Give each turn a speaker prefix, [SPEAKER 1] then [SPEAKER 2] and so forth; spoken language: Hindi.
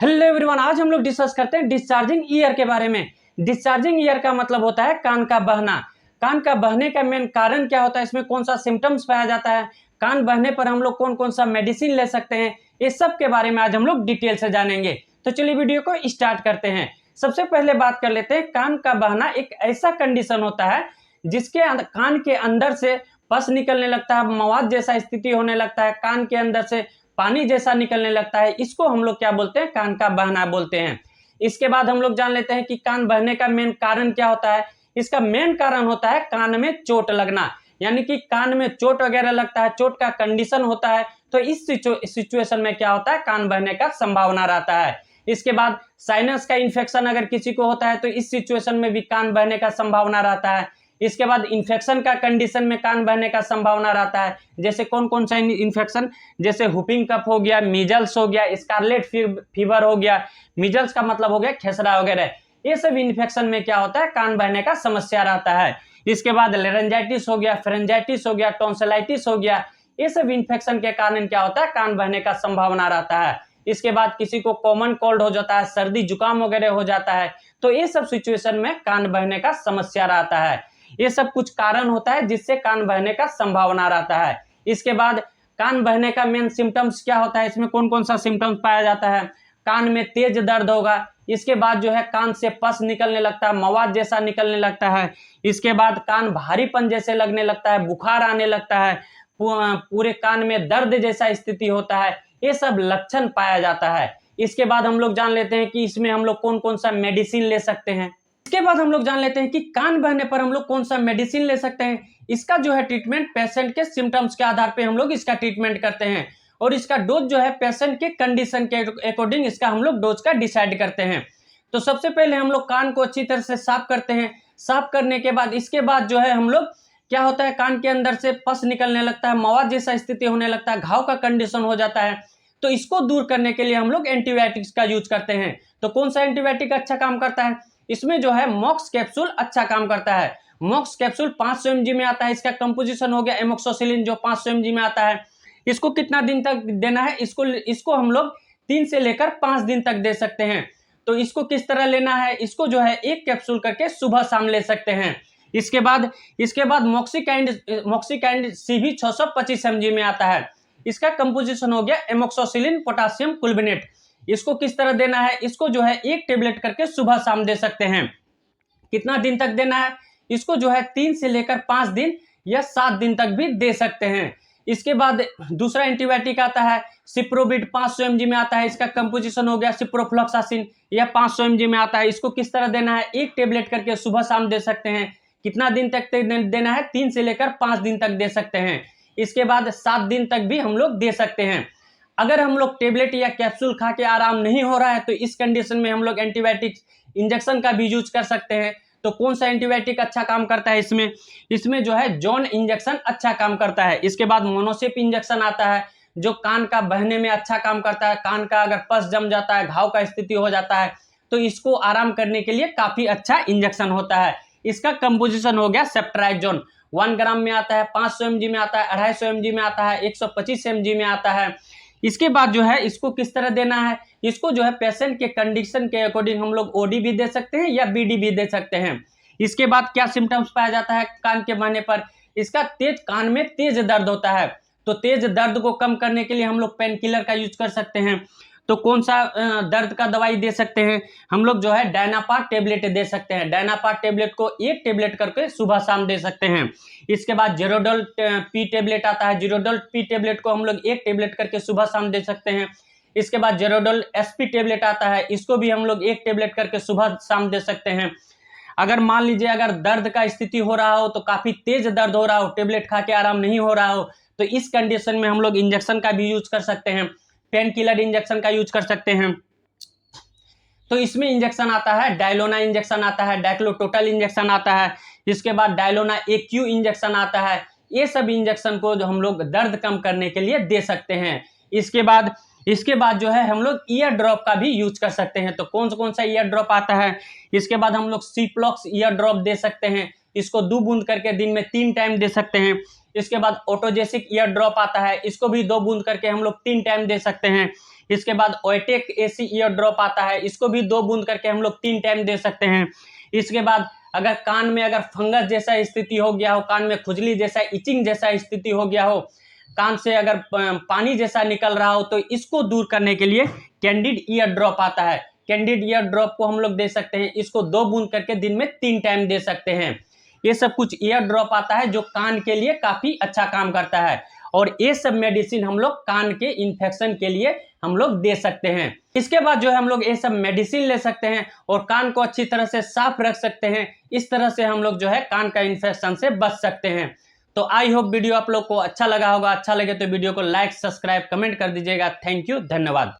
[SPEAKER 1] हेलो एवरीवन, आज हम लोग डिस्कस करते हैं डिस्चार्जिंग ईयर के बारे में। डिस्चार्जिंग ईयर का मतलब होता है कान का बहना। कान का बहने का मेन कारण क्या होता है, इसमें कौन सा सिम्टम्स पाया जाता है, कान बहने पर हम लोग कौन कौन सा मेडिसिन ले सकते हैं, इस सब के बारे में आज हम लोग डिटेल से जानेंगे। तो चलिए वीडियो को स्टार्ट करते हैं। सबसे पहले बात कर लेते हैं, कान का बहना एक ऐसा कंडीशन होता है जिसके कान के अंदर से पस निकलने लगता है, मवाद जैसा स्थिति होने लगता है, कान के अंदर से पानी जैसा निकलने लगता है। इसको हम लोग क्या बोलते हैं, कान का बहना बोलते हैं। इसके बाद हम लोग जान लेते हैं कि कान बहने का मेन कारण क्या होता है। इसका मेन कारण होता है कान में चोट लगना, यानी कि कान में चोट वगैरह लगता है, चोट का कंडीशन होता है, तो इस सिचुएशन में क्या होता है, कान बहने का संभावना रहता है। इसके बाद साइनस का इन्फेक्शन अगर किसी को होता है तो इस सिचुएशन में भी कान बहने का संभावना रहता है। इसके बाद इन्फेक्शन का कंडीशन में कान बहने का संभावना रहता है। जैसे कौन कौन सा इन्फेक्शन, जैसे हुपिंग कफ हो गया, मीजल्स हो गया, स्कारलेट फीवर हो गया। मीजल्स का मतलब हो गया खेसरा वगैरह। ये सब इन्फेक्शन में क्या होता है, कान बहने का समस्या रहता है। इसके बाद लेरेंजाइटिस हो गया, फेरेंजाइटिस हो गया, टॉन्सिलाइटिस हो गया। ये सब इन्फेक्शन के कारण क्या होता है, कान बहने का संभावना रहता है। इसके बाद किसी को कॉमन कोल्ड हो जाता है, सर्दी जुकाम वगैरह हो जाता है, तो ये सब सिचुएशन में कान बहने का समस्या रहता है। ये सब कुछ कारण होता है जिससे कान बहने का संभावना रहता है। इसके बाद कान बहने का मेन सिम्टम्स क्या होता है, इसमें कौन कौन सा सिम्टम्स पाया जाता है। कान में तेज दर्द होगा। इसके बाद जो है कान से पस निकलने लगता है, मवाद जैसा निकलने लगता है। इसके बाद कान भारीपन जैसे लगने लगता है, बुखार आने लगता है, पूरे कान में दर्द जैसा स्थिति होता है। ये सब लक्षण पाया जाता है। इसके बाद हम लोग जान लेते हैं कि इसमें हम लोग कौन कौन सा मेडिसिन ले सकते हैं। इसके बाद हम लोग जान लेते हैं कि कान बहने पर हम लोग कौन सा मेडिसिन ले सकते हैं। इसका जो है ट्रीटमेंट पेशेंट के सिम्टम्स के आधार पे हम लोग इसका ट्रीटमेंट करते हैं, और इसका डोज जो है पेशेंट के कंडीशन के अकॉर्डिंग इसका हम लोग डोज का डिसाइड करते हैं। तो सबसे पहले हम लोग कान को अच्छी तरह से साफ करते हैं। साफ करने के बाद इसके बाद जो है हम लोग क्या होता है, कान के अंदर से पस निकलने लगता है, मवाद जैसा स्थिति होने लगता है, घाव का कंडीशन हो जाता है। तो इसको दूर करने के लिए हम लोग एंटीबायोटिक्स का यूज करते हैं। तो कौन सा एंटीबायोटिक अच्छा काम करता है, इसमें जो है मॉक्स कैप्सूल अच्छा काम करता है। मॉक्स कैप्सूल 500 mg में आता है। इसका कंपोजिशन हो गया एमोक्सिसिलिन, जो 500 mg में आता है। इसको कितना दिन तक देना है, इसको हम लोग 3 से लेकर 5 दिन तक दे सकते हैं। तो इसको किस तरह लेना है, इसको जो है एक कैप्सूल करके सुबह शाम ले सकते हैं। इसके बाद मॉक्सिकाइंड सीवी 625 mg में आता है। इसका कंपोजिशन हो गया एमोक्सिसिलिन पोटेशियम कुल्बिनेट। इसको किस तरह देना है, इसको जो है एक टेबलेट करके सुबह शाम दे सकते हैं। कितना दिन तक देना है, इसको जो है 3 से लेकर 5 दिन या 7 दिन तक भी दे सकते हैं। इसके बाद दूसरा एंटीबायोटिक आता है सिप्रोबिट, 500 mg में आता है। इसका कंपोजिशन हो गया सिप्रोफ्लॉक्सासिन, यह 500 mg में आता है। इसको किस तरह देना है, एक टेबलेट करके सुबह शाम दे सकते हैं। कितना दिन तक देना है, 3 से लेकर 5 दिन तक दे सकते हैं। इसके बाद 7 दिन तक भी हम लोग दे सकते हैं। अगर हम लोग टेबलेट या कैप्सूल खा के आराम नहीं हो रहा है तो इस कंडीशन में हम लोग एंटीबायोटिक इंजेक्शन का भी यूज कर सकते हैं। तो कौन सा एंटीबायोटिक अच्छा काम करता है, इसमें जो है जॉन इंजेक्शन अच्छा काम करता है। इसके बाद मोनोसिप इंजेक्शन आता है, जो कान का बहने में अच्छा काम करता है। कान का अगर पस जम जाता है, घाव का स्थिति हो जाता है, तो इसको आराम करने के लिए काफी अच्छा इंजेक्शन होता है। इसका कंपोजिशन हो गया सेप्ट्राइजोन, 1 ग्राम में आता है, 500 mg में आता है, 250 mg में आता है, 125 mg में आता है। इसके बाद जो है इसको किस तरह देना है, इसको जो है पेशेंट के कंडीशन के अकॉर्डिंग हम लोग ओडी भी दे सकते हैं या बीडी भी दे सकते हैं। इसके बाद क्या सिम्टम्स पाया जाता है कान के बहने पर, इसका कान में तेज दर्द होता है। तो तेज दर्द को कम करने के लिए हम लोग पेन किलर का यूज कर सकते हैं। तो कौन सा दर्द का दवाई दे सकते हैं, हम लोग जो है डायनापार टेबलेट दे सकते हैं। डायनापार टेबलेट को एक टेबलेट करके सुबह शाम दे सकते हैं। इसके बाद जेरोडोल पी टेबलेट आता है, जेरोडोल पी टेबलेट को हम लोग एक टेबलेट करके सुबह शाम दे सकते हैं। इसके बाद जेरोडोल एसपी टेबलेट आता है, इसको भी हम लोग एक टेबलेट करके सुबह शाम दे सकते हैं। अगर मान लीजिए अगर दर्द का स्थिति हो रहा हो, तो काफी तेज दर्द हो रहा हो, टेबलेट खा के आराम नहीं हो रहा हो, तो इस कंडीशन में हम लोग इंजेक्शन का भी यूज कर सकते हैं, पेन किलर इंजेक्शन का यूज कर सकते हैं। तो इसमें इंजेक्शन आता है, डायलोना इंजेक्शन आता है, डाइक्लोटोटल इंजेक्शन आता है। इसके बाद डायलोना एक्यू इंजेक्शन आता है। ये सब इंजेक्शन को जो हम लोग दर्द कम करने के लिए दे सकते हैं। इसके बाद जो है हम लोग ईयर ड्रॉप का भी यूज कर सकते हैं। तो कौन सा ईयर ड्रॉप आता है, इसके बाद हम लोग सिप्लॉक्स ईयर ड्रॉप दे सकते हैं। इसको 2 बूंद करके दिन में 3 टाइम दे सकते हैं। इसके बाद ऑटोजेसिक ईयर ड्रॉप आता है, इसको भी 2 बूंद करके हम लोग 3 टाइम दे सकते हैं। इसके बाद ओएटेक एसी ईयर ड्रॉप आता है, इसको भी 2 बूंद करके हम लोग 3 टाइम दे सकते हैं। इसके बाद अगर कान में अगर फंगस जैसा स्थिति हो गया हो, कान में खुजली जैसा, इचिंग जैसा स्थिति हो गया हो, कान से अगर पानी जैसा निकल रहा हो, तो इसको दूर करने के लिए कैंडिड ईयर ड्रॉप आता है। कैंडिड ईयर ड्रॉप को हम लोग दे सकते हैं, इसको 2 बूंद करके दिन में 3 टाइम दे सकते हैं। ये सब कुछ ईयर ड्रॉप आता है जो कान के लिए काफी अच्छा काम करता है, और ये सब मेडिसिन हम लोग कान के इन्फेक्शन के लिए हम लोग दे सकते हैं। इसके बाद जो है हम लोग ये सब मेडिसिन ले सकते हैं और कान को अच्छी तरह से साफ रख सकते हैं। इस तरह से हम लोग जो है कान का इन्फेक्शन से बच सकते हैं। तो आई होप वीडियो आप लोग को अच्छा लगा होगा। अच्छा लगे तो वीडियो को लाइक, सब्सक्राइब, कमेंट कर दीजिएगा। थैंक यू, धन्यवाद।